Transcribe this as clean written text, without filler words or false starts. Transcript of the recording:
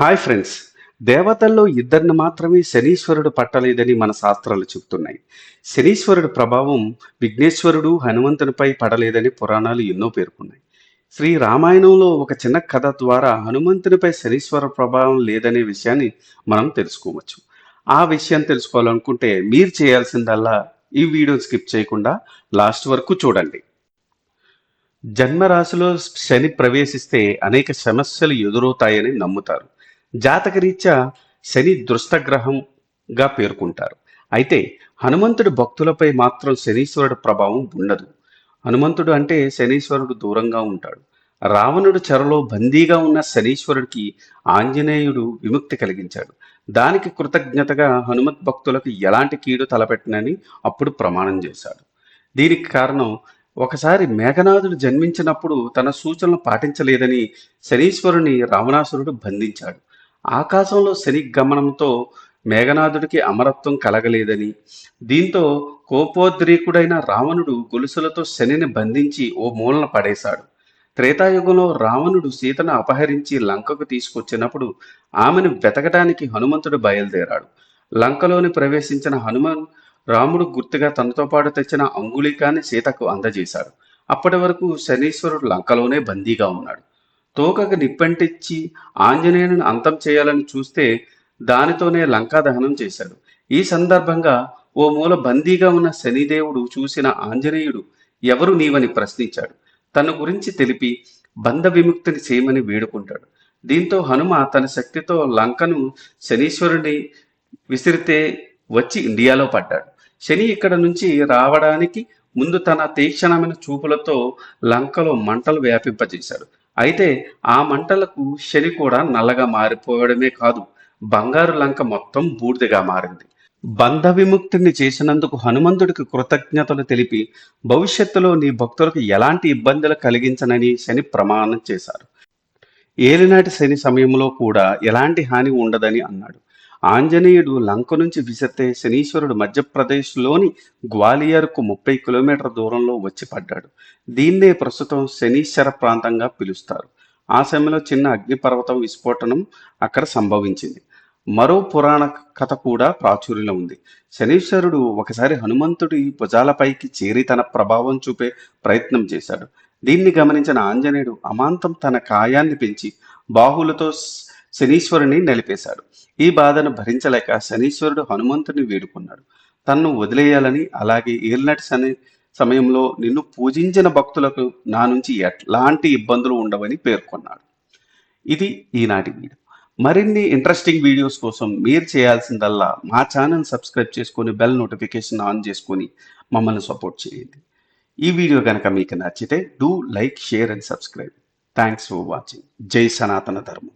Hi friends. దేవతల్లో ఇద్దరిని మాత్రమే శనీశ్వరుడు పట్టలేదని మన శాస్త్రాలు చెబుతున్నాయి. శనీశ్వరుడు ప్రభావం విఘ్నేశ్వరుడు, హనుమంతునిపై పడలేదని పురాణాలు ఎన్నో పేర్కొన్నాయి. శ్రీ రామాయణంలో ఒక చిన్న కథ ద్వారా హనుమంతునిపై శనీశ్వర ప్రభావం లేదనే విషయాన్ని మనం తెలుసుకోవచ్చు. ఆ విషయం తెలుసుకోవాలనుకుంటే మీరు చేయాల్సిందల్లా ఈ వీడియోని స్కిప్ చేయకుండా లాస్ట్ వరకు చూడండి. జన్మరాశిలో శని ప్రవేశిస్తే అనేక సమస్యలు ఎదురవుతాయని నమ్ముతారు. జాతకరీత్యా శని దృష్టగ్రహంగా పేర్కొంటారు. అయితే హనుమంతుడి భక్తులపై మాత్రం శనీశ్వరుడు ప్రభావం ఉండదు. హనుమంతుడు అంటే శనీశ్వరుడు దూరంగా ఉంటాడు. రావణుడు చెరలో బందీగా ఉన్న శనీశ్వరుడికి ఆంజనేయుడు విముక్తి కలిగించాడు. దానికి కృతజ్ఞతగా హనుమత్ భక్తులకు ఎలాంటి కీడు తలపెట్టనని అప్పుడు ప్రమాణం చేశాడు. దీనికి కారణం, ఒకసారి మేఘనాథుడు జన్మించినప్పుడు తన సూచనలు పాటించలేదని శనీశ్వరుని రావణాసురుడు బంధించాడు. ఆకాశంలో శని గమనంతో మేఘనాథుడికి అమరత్వం కలగలేదని, దీంతో కోపోద్రీకుడైన రావణుడు గొలుసులతో శనిని బంధించి ఓ మూలన పడేశాడు. త్రేతాయుగంలో రావణుడు సీతను అపహరించి లంకకు తీసుకొచ్చినప్పుడు ఆమెను వెతకడానికి హనుమంతుడు బయలుదేరాడు. లంకలోని ప్రవేశించిన రాముడు గుర్తుగా తనతో పాటు తెచ్చిన అంగుళికాన్ని సీతకు అందజేశాడు. అప్పటి వరకు శనీశ్వరుడు లంకలోనే బందీగా ఉన్నాడు. తోకకు నిప్పంటించి ఆంజనేయుని అంతం చేయాలని చూస్తే దానితోనే లంకా దహనం చేశాడు. ఈ సందర్భంగా ఓ మూల బందీగా ఉన్న శనిదేవుడు చూసిన ఆంజనేయుడు ఎవరు నీవని ప్రశ్నించాడు. తన గురించి తెలిపి బంధ విముక్తిని చేయమని వేడుకుంటాడు. దీంతో హనుమ తన శక్తితో లంకను శనీశ్వరుని విసిరితే వచ్చి ఇండియాలో పడ్డాడు. శని ఇక్కడ నుంచి రావడానికి ముందు తన తీక్షణమైన చూపులతో లంకలో మంటలు వ్యాపింపజేశాడు. అయితే ఆ మంటలకు శని కూడా నల్లగా మారిపోవడమే కాదు, బంగారు లంక మొత్తం బూడిదగా మారింది. బంధ విముక్తిని చేసినందుకు హనుమంతుడికి కృతజ్ఞతలు తెలిపి భవిష్యత్తులో నీ భక్తులకు ఎలాంటి ఇబ్బందులు కలిగించనని శని ప్రమాణం చేశారు. ఏలినాటి శని సమయంలో కూడా ఎలాంటి హాని ఉండదని అన్నాడు. ఆంజనేయుడు లంక నుంచి విసిరితే శనీశ్వరుడు మధ్యప్రదేశ్లోని గ్వాలియర్కు 30 కిలోమీటర్ల దూరంలో వచ్చి పడ్డాడు. దీన్నే ప్రస్తుతం శనీశ్వర ప్రాంతంగా పిలుస్తారు. ఆ సమయంలో చిన్న అగ్నిపర్వతం విస్ఫోటనం అక్కడ సంభవించింది. మరో పురాణ కథ కూడా ప్రాచుర్యంలో ఉంది. శనీశ్వరుడు ఒకసారి హనుమంతుడి భుజాలపైకి చేరి తన ప్రభావం చూపే ప్రయత్నం చేశాడు. దీన్ని గమనించిన ఆంజనేయుడు అమాంతం తన కాయాన్ని పెంచి బాహులతో శనీశ్వరుని నిలిపేశాడు. ఈ బాధను భరించలేక శనీశ్వరుడు హనుమంతుని వేడుకున్నాడు. తన్ను వదిలేయాలని, అలాగే ఏలినాటి శని సమయంలో నిన్ను పూజించిన భక్తులకు నా నుంచి ఎట్లాంటి ఇబ్బందులు ఉండవని పేర్కొన్నాడు. ఇది ఈనాటి వీడియో. మరిన్ని ఇంట్రెస్టింగ్ వీడియోస్ కోసం మీరు చేయాల్సిందల్లా మా ఛానల్ సబ్స్క్రైబ్ చేసుకొని బెల్ నోటిఫికేషన్ ఆన్ చేసుకొని మమ్మల్ని సపోర్ట్ చేయండి. ఈ వీడియో కనుక మీకు నచ్చితే do like, share and subscribe. Thanks for watching. జై సనాతన ధర్మం.